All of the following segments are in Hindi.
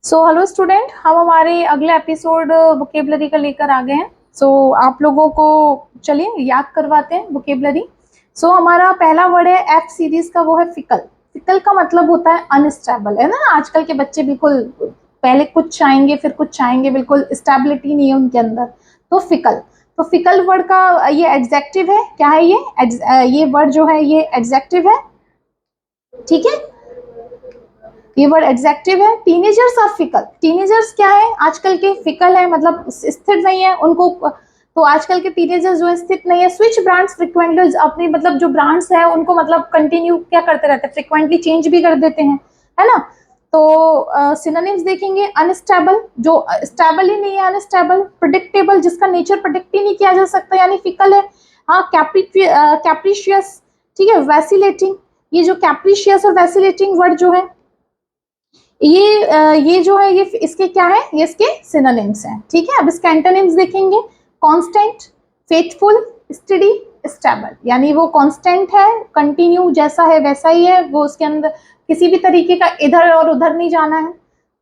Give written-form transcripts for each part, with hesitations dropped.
हेलो स्टूडेंट, हम हमारे अगले एपिसोड वोकेबलरी का लेकर आ गए हैं। आप लोगों को चलिए याद करवाते हैं वोकेबलरी। हमारा पहला वर्ड है एफ सीरीज का, वो है फिकल। फिकल का मतलब होता है अनस्टेबल, है ना। आजकल के बच्चे बिल्कुल पहले कुछ चाहेंगे फिर कुछ चाहेंगे, बिल्कुल स्टेबिलिटी नहीं है उनके अंदर। तो फिकल, तो फिकल वर्ड का ये एडजेक्टिव है। क्या है ये वर्ड जो है ये एडजेक्टिव है, ठीक है। ये वर्ड एडजेक्टिव है। Teenagers are fickle. टीनेजर्स क्या है, आजकल के फिकल है, मतलब स्थिर नहीं है उनको। तो आजकल के टीनेजर्स जो है स्थिर नहीं है। स्विच ब्रांड्स फ्रिक्वेंटली, अपनी मतलब जो ब्रांड्स है उनको मतलब कंटिन्यू क्या करते रहते हैं, फ्रिक्वेंटली चेंज भी कर देते हैं, है ना। तो सिनोनिम्स देखेंगे। अनस्टेबल, जो स्टेबल ही नहीं है, अनस्टेबल। प्रेडिक्टेबल, जिसका नेचर प्रेडिक्ट ही नहीं किया जा सकता, यानी फिकल है। हाँ, कैप्रिशियस, ठीक है। वैसिलेटिंग, ये जो कैप्रिशियस और वैसिलेटिंग वर्ड जो है ये जो है ये इसके क्या है, ये इसके सिनोनिम्स हैं, ठीक है। अब इसके एंटोनिम्स देखेंगे। Constant, faithful, study, stable. यानी वो कांस्टेंट है, कंटिन्यू जैसा है वैसा ही है, वो उसके अंदर किसी भी तरीके का इधर और उधर नहीं जाना है।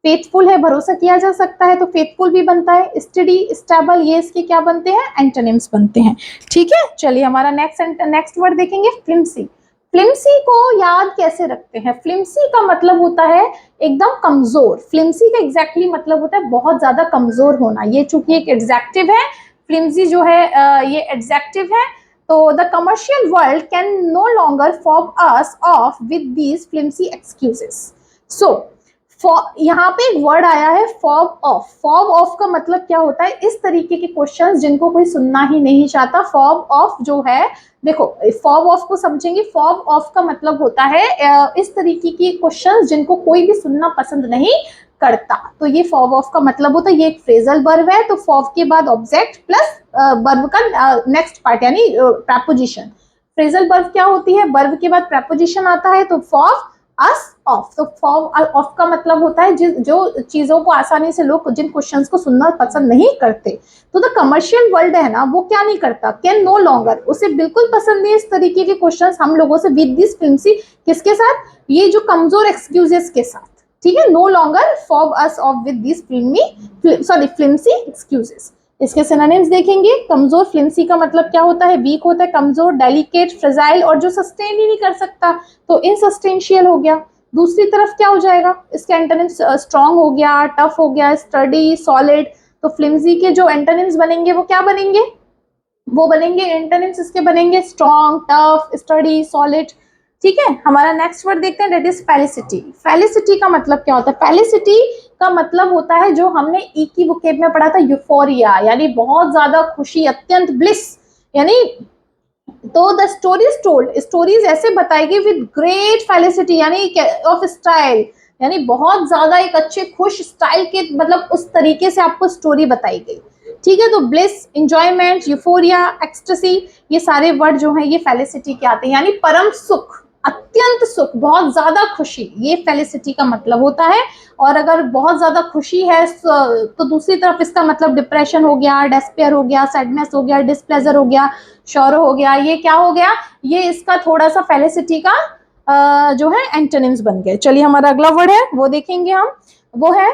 फेथफुल है, भरोसा किया जा सकता है, तो फेथफुल भी बनता है। स्टडी, स्टेबल, ये इसके क्या बनते हैं, एंटोनिम्स बनते हैं, ठीक है। चलिए हमारा नेक्स्ट वर्ड देखेंगे, फ्लिम्सी। फ्लिम्सी को याद कैसे रखते हैं। फ्लिम्सी का मतलब होता है एकदम कमजोर। फ्लिम्सी का एग्जैक्टली मतलब होता है बहुत ज्यादा कमजोर होना। ये चूंकि एक एडजेक्टिव है, फ्लिम्सी जो है ये एडजेक्टिव है। तो the commercial world can no longer fob us off with these flimsy excuses. So यहाँ पे एक वर्ड आया है, फॉब ऑफ। फॉब ऑफ का मतलब क्या होता है, इस तरीके के क्वेश्चंस जिनको कोई सुनना ही नहीं चाहता। फॉब ऑफ जो है, देखो फॉब ऑफ को समझेंगे। फॉब ऑफ का मतलब होता है इस तरीके की क्वेश्चंस जिनको कोई भी सुनना पसंद नहीं करता। तो ये फॉब ऑफ का मतलब होता है। ये एक फ्रेजल वर्ब है, तो फॉब के बाद ऑब्जेक्ट प्लस वर्ब का नेक्स्ट पार्ट यानी प्रेपोजिशन। फ्रेजल वर्ब क्या होती है, वर्ब के बाद प्रेपोजिशन आता है, तो फॉब अस ऑफ। तो फॉब ऑफ का मतलब होता है जो चीजों को आसानी से लोग जिन क्वेश्चंस को सुनना पसंद नहीं करते। तो द कमर्शियल वर्ल्ड है ना, वो क्या नहीं करता, कैन नो लॉन्गर, उसे बिल्कुल पसंद नहीं इस तरीके के क्वेश्चंस हम लोगों से, विद दिस फ्लिम्सी, किसके साथ, ये जो कमजोर एक्सक्यूजेस के साथ, ठीक है। No longer fob us off with this flimsy excuses. इसके सिनोनिम्स देखेंगे। कमजोर, फ्लिम्सी का मतलब क्या होता है, वीक होता है, कमजोर। डेलिकेट, फ्रेजाइल, और जो सस्टेन ही नहीं कर सकता तो इनसस्टेंशियल हो गया। दूसरी तरफ क्या हो जाएगा, इसके एंटोनिम्स स्ट्रॉन्ग हो गया, टफ हो गया, स्टडी, सॉलिड। तो फ्लिम्सी के जो एंटोनिम्स बनेंगे वो क्या बनेंगे, वो बनेंगे एंटोनिम्स इसके बनेंगे स्ट्रॉन्ग, टफ, स्टडी, सॉलिड, ठीक है। हमारा नेक्स्ट वर्ड देखते हैं, दैट इज फेलिसिटी। फेलिसिटी का मतलब क्या होता है, फेलिसिटी का मतलब होता है जो हमने ई की वोकेब में पढ़ा था, यूफोरिया, यानी बहुत ज्यादा खुशी, अत्यंत ब्लिस। यानी तो द स्टोरीज टोल्ड, स्टोरीज ऐसे बताएगी विद ग्रेट फेलिसिटी, यानी ऑफ स्टाइल, यानी बहुत ज्यादा एक अच्छे खुश स्टाइल के, मतलब उस तरीके से आपको स्टोरी बताई गई, ठीक है। तो ब्लिस, इंजॉयमेंट, यूफोरिया, एक्सटेसी, ये सारे वर्ड जो है ये फेलिसिटी के आते हैं, यानी परम सुख, अत्यंत सुख, बहुत ज्यादा खुशी, ये फेलिसिटी का मतलब होता है। और अगर बहुत ज्यादा खुशी है तो दूसरी तरफ इसका मतलब डिप्रेशन हो गया, डेस्पेयर हो गया, सैडनेस हो गया, डिसप्लेजर हो गया, शोरो हो गया, ये क्या हो गया, ये इसका थोड़ा सा फेलिसिटी का जो है एंटोनिम्स बन गए। चलिए हमारा अगला वर्ड है वो देखेंगे हम, वो है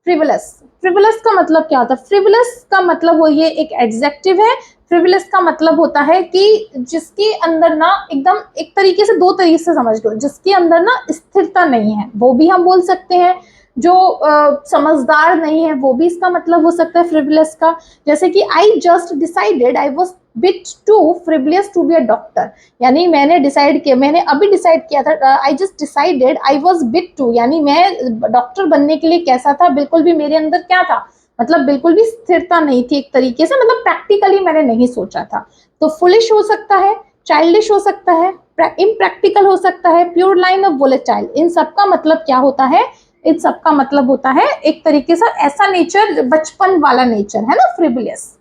फ्रिवलस। फ्रिवलस का मतलब क्या होता है, फ्रिवलस का मतलब वो ये एक एडजेक्टिव है। फ्रिवलस का मतलब होता है कि जिसके अंदर ना एकदम एक तरीके से, दो तरीके से समझ लो, जिसके अंदर ना स्थिरता नहीं है वो भी हम बोल सकते हैं। जो समझदार नहीं है वो भी इसका मतलब हो सकता है फ्रिवलस का। जैसे कि I just decided I was bit too frivolous to be a doctor, यानी मैंने डिसाइड किया, मैंने अभी डिसाइड किया था, I just decided I was bit too, यानी मैं डॉक्टर बनने के लिए कैसा था, बिल्कुल भी मेरे अंदर क्या था, मतलब बिल्कुल भी स्थिरता नहीं थी एक तरीके से, मतलब प्रैक्टिकली मैंने नहीं सोचा था। तो फुलिश हो सकता है, चाइल्डिश हो सकता है, इम्प्रैक्टिकल हो सकता है, प्योर लाइन ऑफ वोलेटाइल। इन सबका मतलब क्या होता है, इन सबका मतलब होता है एक तरीके से ऐसा नेचर, बचपन वाला नेचर है ना, फ्रिवलियस।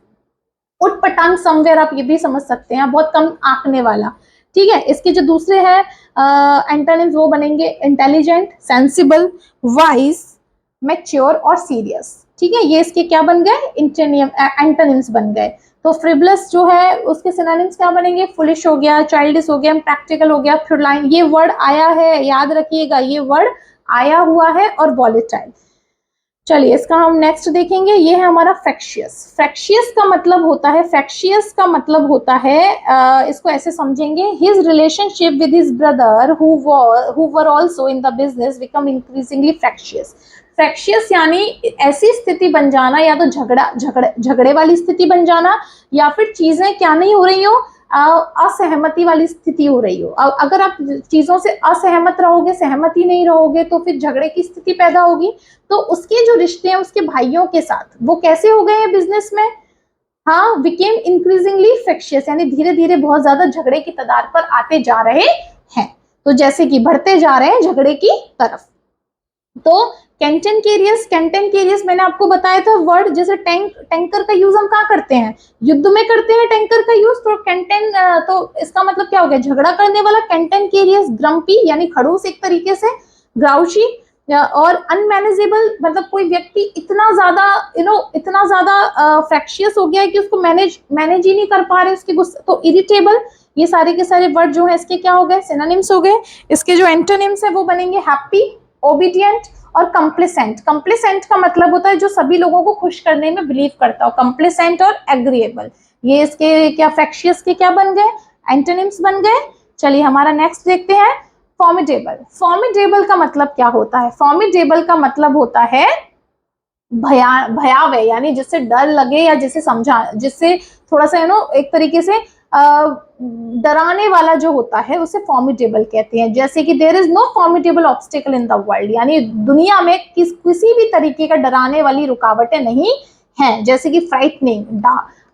उट पटांग समवेयर, आप ये भी समझ सकते हैं, बहुत कम आंकने वाला, ठीक है। इसके जो दूसरे हैं एंटोनिम्स वो बनेंगे इंटेलिजेंट, सेंसिबल, वाइज, मैच्योर और सीरियस, ठीक है। ये इसके क्या बन गए, एंटोनिम्स बन गए। तो फ्रिवलस जो है उसके सिनोनिम्स क्या बनेंगे, फुलिश हो गया, चाइल्डिश हो गया, प्रैक्टिकल हो गया, फ्यूलाइन, ये वर्ड आया है, याद रखिएगा ये वर्ड आया हुआ है, और वॉलेटाइल। चलिए इसका हम नेक्स्ट देखेंगे। ये है हमारा फैक्शियस। फैक्शियस का मतलब होता है, फैक्शियस का मतलब होता है, इसको ऐसे समझेंगे, his relationship with his brother who were also in the business become increasingly factious. Factious यानी ऐसी स्थिति बन जाना, या तो झगड़े वाली स्थिति बन जाना, या फिर चीजें क्या नहीं हो रही हो, असहमति वाली स्थिति हो रही हो। अगर आप चीजों से असहमत रहोगे, सहमति नहीं रहोगे, तो फिर झगड़े की स्थिति पैदा होगी। तो उसके जो रिश्ते हैं उसके भाइयों के साथ वो कैसे हो गए हैं बिजनेस में, हाँ, बिकेम इंक्रीजिंगली फ्रिक्शियस, यानी धीरे धीरे बहुत ज्यादा झगड़े की तदार पर आते जा रहे हैं। तो जैसे कि बढ़ते जा रहे हैं झगड़े की तरफ। तो कैंटेनकेरियस मैंने आपको बताया था वर्ड, जैसे टैंकर का यूज हम कहाँ करते हैं, युद्ध में करते हैं टैंकर का यूज। तो तो इसका मतलब क्या हो गया, झगड़ा करने वाला। कैंटेनकेरियस, ग्रम्पी यानी खड़ूस एक तरीके से, ग्राउशी, और अनमैनेजेबल मतलब कोई व्यक्ति इतना ज्यादा इतना ज्यादा फ्रैक्शियस हो गया है कि उसको मैनेज ही नहीं कर पा रहे उसके गुस्से। तो इरिटेबल, ये सारे के सारे वर्ड जो है इसके क्या हो गए, सिनोनिम्स हो गए। इसके जो एंटोनिम्स है वो बनेंगे हैप्पी, ओबीडियंट और कंप्लेसेंट। कंप्लेसेंट का मतलब होता है जो सभी लोगों को खुश करने में बिलीव करता हो, कंप्लेसेंट और एग्रीएबल। ये इसके क्या फ्रैक्शियस के क्या बन गए, एंटोनिम्स बन गए। चलिए हमारा नेक्स्ट देखते हैं, फॉर्मिडेबल। फॉर्मिडेबल का मतलब क्या होता है, फॉर्मिडेबल का मतलब होता है भयावह, यानी जिससे डर लगे या जिससे थोड़ा सा एक तरीके से डराने वाला जो होता है उसे फॉर्मिडेबल कहते हैं। जैसे कि there is no formidable obstacle in the world, यानी दुनिया में किसी भी तरीके का डराने वाली रुकावटें नहीं हैं। जैसे कि फ्राइटनिंग,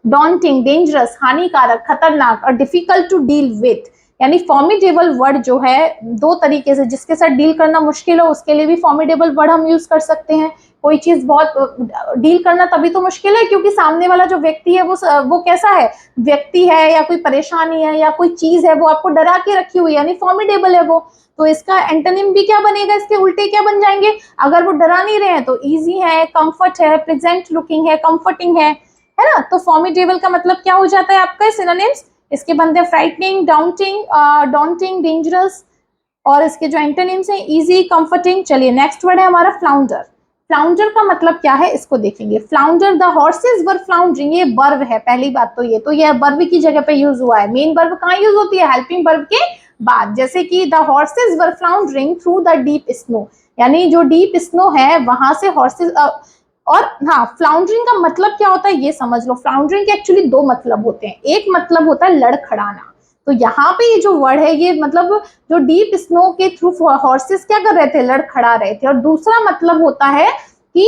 डॉन्टिंग, डेंजरस, हानिकारक, खतरनाक, और डिफिकल्ट टू डील विथ। यानी फॉर्मिडेबल वर्ड जो है दो तरीके से, जिसके साथ डील करना मुश्किल हो उसके लिए भी फॉर्मिडेबल वर्ड हम यूज कर सकते हैं। कोई चीज बहुत डील करना तभी तो मुश्किल है क्योंकि सामने वाला जो व्यक्ति है वो कैसा है, व्यक्ति है या कोई परेशानी है या कोई चीज है वो आपको डरा के रखी हुई है, यानी फॉर्मिडेबल है वो। तो इसका एंटोनिम भी क्या बनेगा, इसके उल्टे क्या बन जाएंगे, अगर वो डरा नहीं रहे हैं तो इजी है, कंफर्ट है, प्रेजेंट लुकिंग है, कंफर्टिंग है ना। तो फॉर्मिडेबल का मतलब क्या हो जाता है आपका, सिनोनिम्स इसके बनते हैं फ्राइटनिंग, डॉन्टिंग, डेंजरस, और इसके जो एंटोनिम्स हैं इजी, कंफर्टिंग। चलिए नेक्स्ट वर्ड है हमारा फ्लाउंडर। फ्लाउंडर का मतलब क्या है इसको देखेंगे। फ्लाउंडर, द हॉर्सेस वर फ्लाउंडरिंग, ये वर्ब है पहली बात तो ये वर्ब की जगह पे यूज हुआ है। मेन वर्ब कहाँ यूज होती है, हेल्पिंग वर्ब के बाद। जैसे कि the horses were floundering through the deep snow, यानी जो डीप स्नो है वहां से हॉर्सेस। और हाँ, फ्लाउंडरिंग का मतलब क्या होता है ये समझ लो। फ्लाउंडरिंग के एक्चुअली दो मतलब होते हैं, एक मतलब होता है लड़खड़ाना। तो यहाँ पे ये जो वर्ड है ये मतलब जो डीप स्नो के थ्रू हॉर्सेस क्या कर रहे थे, लड़खड़ा रहे थे। और दूसरा मतलब होता है कि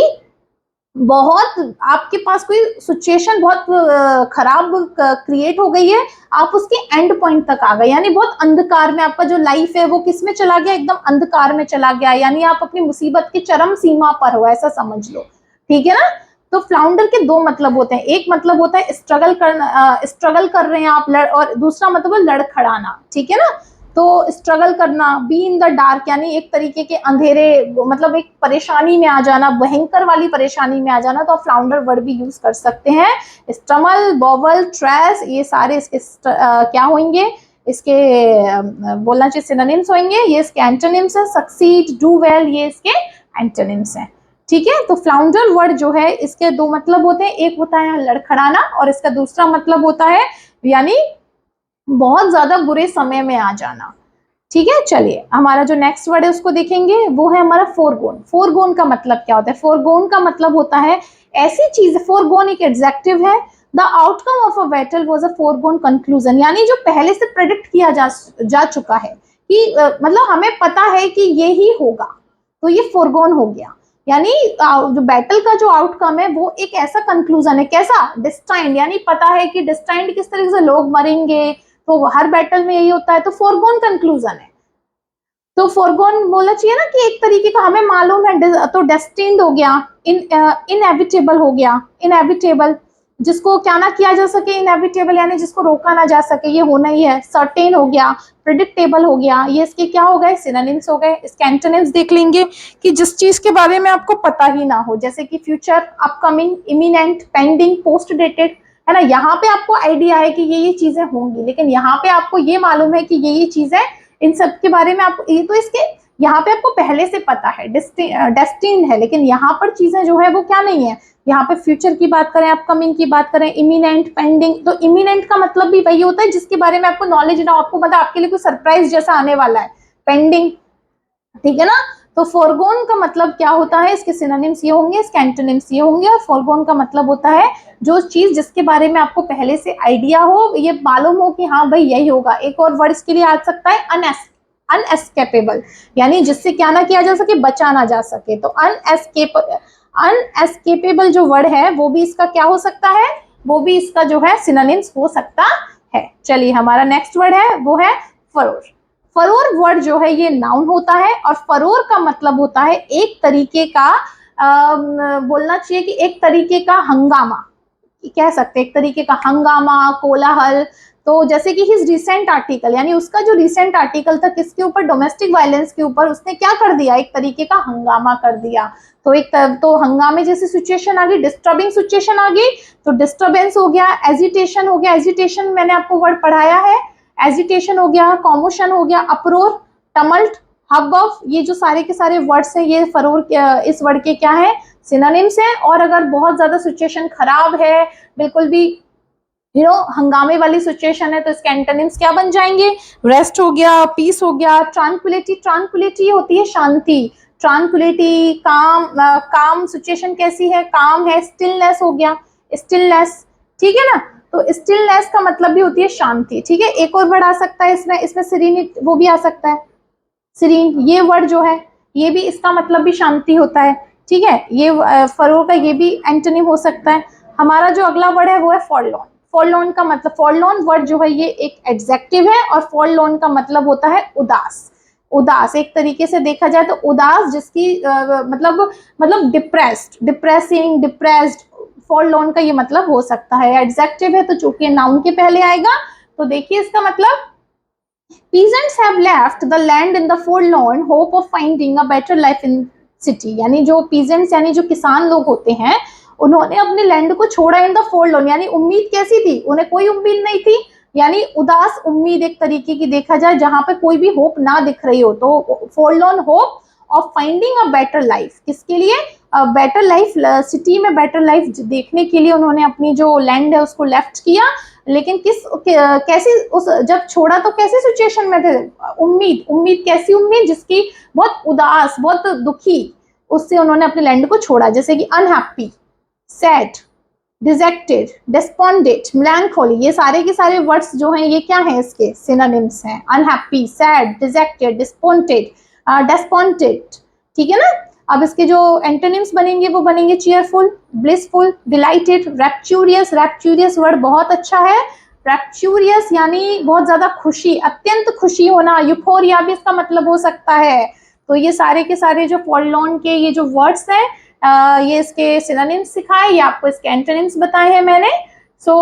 बहुत आपके पास कोई सिचुएशन बहुत खराब क्रिएट हो गई है, आप उसके एंड पॉइंट तक आ गए, यानी बहुत अंधकार में आपका जो लाइफ है वो किस में चला गया, एकदम अंधकार में चला गया, यानी आप अपनी मुसीबत की चरम सीमा पर हो, ऐसा समझ लो। ठीक है ना। तो फ्लाउंडर के दो मतलब होते हैं, एक मतलब होता है स्ट्रगल कर रहे हैं आप, और दूसरा मतलब है लड़खड़ाना। ठीक है ना। तो स्ट्रगल करना, बी इन द डार्क, यानी एक तरीके के अंधेरे, मतलब एक परेशानी में आ जाना, भयंकर वाली परेशानी में आ जाना, तो आप फ्लाउंडर वर्ड भी यूज कर सकते हैं। स्टमल, बॉबल, ट्रेस, ये सारे इसके क्या होंगे, इसके बोलना चाहिए सिनोनिम्स होंगे। ये इसके एंटोनिम्स है। सक्सीड, डू वेल, ये इसके एंटोनिम्स हैं। ठीक है। तो फ्लाउंडर वर्ड जो है इसके दो मतलब होते हैं, एक होता है लड़खड़ाना और इसका दूसरा मतलब होता है यानी बहुत ज्यादा बुरे समय में आ जाना। ठीक है। चलिए हमारा जो नेक्स्ट वर्ड है उसको देखेंगे, वो है हमारा फोरगोन। फोरगोन का मतलब क्या होता है, फोरगोन का मतलब होता है ऐसी चीज, फोरगोन एक एडजेक्टिव है। The outcome of a battle was a foregone conclusion, यानी जो पहले से प्रेडिक्ट किया जा चुका है कि मतलब हमें पता है कि ये ही होगा, तो ये फोरगोन हो गया। यानी जो बैटल का जो आउटकम है वो एक ऐसा कंक्लूजन है, कैसा, डिस्टाइंड, यानी पता है कि डिस्टाइंड किस तरीके से लोग मरेंगे, तो हर बैटल में यही होता है, तो फोरगोन कंक्लूजन है। तो फोरगोन बोलना चाहिए ना कि एक तरीके का हमें मालूम है, तो डेस्टिन्ड हो गया, इनएविटेबल हो गया, इनएविटेबल जिसको क्या ना किया जा सके, इनएविटेबल यानी जिसको रोका ना जा सके, ये होना ही है। सर्टेन हो गया, प्रिडिक्टेबल हो गया, ये इसके क्या हो गए, सिनोनिम्स हो गए। इसके एंटोनिम्स देख लेंगे कि जिस चीज के बारे में आपको पता ही ना हो, जैसे कि future, upcoming, imminent, pending, post dated, है ना। यहाँ पे आपको आइडिया है कि ये चीजें होंगी, लेकिन यहाँ पे आपको ये मालूम है कि ये चीजें, इन सब के बारे में आप, ये तो इसके यहाँ पे आपको पहले से पता है, डेस्टिन्ड है, लेकिन यहाँ पर चीजें जो है वो क्या नहीं है। यहाँ पे फ्यूचर की बात करें, अपकमिंग की बात करें, इमिनेंट, पेंडिंग, तो इमिनेंट का मतलब भी वही होता है जिसके बारे में आपको नॉलेज ना हो, आपको मतलब आपके लिए कोई सरप्राइज जैसा आने वाला है। पेंडिंग, ठीक है ना। तो फोरगोन का मतलब क्या होता है, इसके सिनोनिम्स ये होंगे, इसके एंटोनिम्स ये होंगे। और फोरगोन का मतलब होता है जो चीज जिसके बारे में आपको पहले से आइडिया हो, ये मालूम हो कि हाँ भाई यही होगा। एक और वर्ड इसके लिए आ सकता है अनएस्केपेबल, यानी जिससे क्या ना किया जा सके, बचा ना जा सके। तो अनएस्केपेबल जो वर्ड है वो भी इसका क्या हो सकता है, वो भी इसका जो है सिनोनिम्स हो सकता है। चलिए हमारा नेक्स्ट वर्ड है वो है फरोर। फरोर वर्ड जो है ये नाउन होता है, और फरोर का मतलब होता है एक तरीके का बोलना चाहिए कि एक तरीके का हंगामा, कह सकते हैं एक तरीके का हंगामा, कोलाहल। तो जैसे कि हिज रिसेंट आर्टिकल, यानी उसका जो रिसेंट आर्टिकल था किसके ऊपर, डोमेस्टिक वायलेंस के ऊपर, उसने क्या कर दिया, एक तरीके का हंगामा कर दिया। तो तो हंगामे जैसी सिचुएशन आ गई, डिस्टर्बिंग सिचुएशन आ गई, तो डिस्टर्बेंस हो गया, एजिटेशन हो गया, एजिटेशन मैंने आपको वर्ड पढ़ाया है, एजिटेशन हो गया, कॉमोशन हो गया, अप्रोर, टमल्ट, हब, ये जो सारे के सारे वर्ड्स हैं ये फरोर इस वर्ड के क्या है, सिनोनिम्स हैं। और अगर बहुत ज्यादा सिचुएशन खराब है, बिल्कुल भी हंगामे वाली सिचुएशन है, तो इसके एंटोनिम्स क्या बन जाएंगे, रेस्ट हो गया, पीस हो गया, ट्रांक्विलिटी, ट्रांक्विलिटी होती है शांति, ट्रांक्विलिटी, काम, काम सिचुएशन कैसी है, काम है, स्टिलनेस हो गया, स्टिलनेस, ठीक है ना। तो स्टिलनेस का मतलब भी होती है शांति, ठीक है। एक और वर्ड आ सकता है इसमें सीरीन, वो भी आ सकता है, सीरीन, ये वर्ड जो है ये भी इसका मतलब भी शांति होता है, ठीक है। ये फरोर का ये भी एंटोनिम हो सकता है। हमारा जो अगला वर्ड है वो है फॉरलॉन। फॉरलॉन का मतलब, फॉरलॉन वर्ड जो है ये एक एडजेक्टिव है, और फॉरलॉन का मतलब होता है उदास। उदास एक तरीके से देखा जाए तो उदास, जिसकी मतलब डिप्रेस्ड, डिप्रेसिंग, डिप्रेस्ड, फॉरलॉन का ये मतलब हो सकता है। एडजेक्टिव है तो चूंकि नाउन के पहले आएगा, तो देखिए इसका मतलब, peasants have left the land in the forlorn hope of finding a better life in city, यानी जो peasants यानी जो किसान लोग होते हैं, उन्होंने अपने लैंड को छोड़ा इन द फोरलॉर्न, यानी उम्मीद कैसी थी, उन्हें कोई उम्मीद नहीं थी, यानी उदास उम्मीद एक तरीके की देखा जाए, जहां पे कोई भी होप ना दिख रही हो। तो forlorn hope of finding a better life, किसके लिए, बेटर लाइफ, सिटी में बेटर लाइफ देखने के लिए उन्होंने अपनी जो लैंड है उसको लेफ्ट किया। लेकिन कैसी उस जब छोड़ा तो कैसी सिचुएशन में थे, उम्मीद कैसी उम्मीद, जिसकी बहुत उदास, बहुत दुखी, उससे उन्होंने अपने लैंड को छोड़ा। जैसे कि अनहैप्पी, सैड, डिजेक्टेड, डिस्पॉन्डेड, मेलैंखोली, ये सारे के सारे वर्ड्स जो हैं ये क्या हैं, इसके सिनोनिम्स हैं। अनहैप्पी, सैड, डिजेक्टेड, डिस्पॉन्डेड, डेस्पॉन्टेड, ठीक है ना। अब इसके जो एंटोनिम्स बनेंगे वो बनेंगे चीयरफुल, ब्लिसफुल, डिलाइटेड, रैप्चूरियस। रैप्चूरियस वर्ड बहुत अच्छा है, रैप्चूरियस यानी बहुत ज्यादा खुशी, अत्यंत खुशी होना, यूफोरिया भी इसका मतलब हो सकता है। तो ये सारे के सारे जो फॉरलॉर्न के ये जो वर्ड्स हैं, ये इसके सिनोनिम्स सिखाए, ये आपको इसके एंटोनिम्स बताए हैं मैंने। सो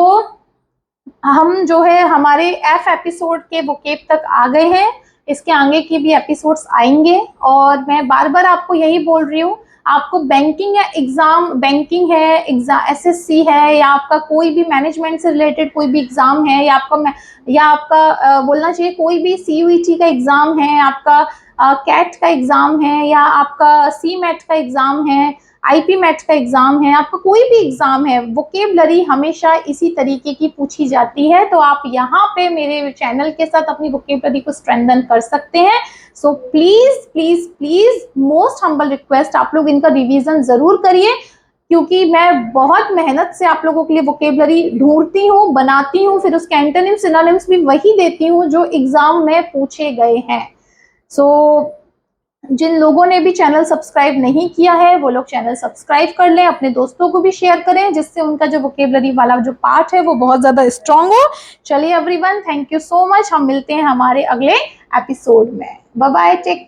हम जो है हमारे एफ एपिसोड के वोकेब तक आ गए हैं, इसके आगे के भी एपिसोड्स आएंगे। और मैं बार बार आपको यही बोल रही हूँ, आपको बैंकिंग या एग्जाम, बैंकिंग है, एग्जाम एसएससी है, या आपका कोई भी मैनेजमेंट से रिलेटेड कोई भी एग्जाम है, या आपका बोलना चाहिए कोई भी सीयूईटी का एग्जाम है, आपका कैट का एग्जाम है, या आपका सी मैट का एग्जाम है, आईपी मैट का एग्जाम है, आपका कोई भी एग्जाम है, वोकेबलरी हमेशा इसी तरीके की पूछी जाती है। तो आप यहाँ पे मेरे चैनल के साथ अपनी वोकेबलरी को स्ट्रेंथन कर सकते हैं। So please please please, most humble request, आप लोग इनका रिवीजन जरूर करिए, क्योंकि मैं बहुत मेहनत से आप लोगों के लिए वोकेबलरी ढूंढती हूँ, बनाती हूँ, फिर उसके एंटोनिम्स सिनोनिम्स भी वही देती हूँ जो एग्जाम में पूछे गए हैं। सो जिन लोगों ने भी चैनल सब्सक्राइब नहीं किया है वो लोग चैनल सब्सक्राइब कर लें, अपने दोस्तों को भी शेयर करें, जिससे उनका जो वोकेबलरी वाला जो पार्ट है वो बहुत ज्यादा स्ट्रांग हो। चलिए everyone, thank you so much, हम मिलते हैं हमारे अगले एपिसोड में। Bye bye, take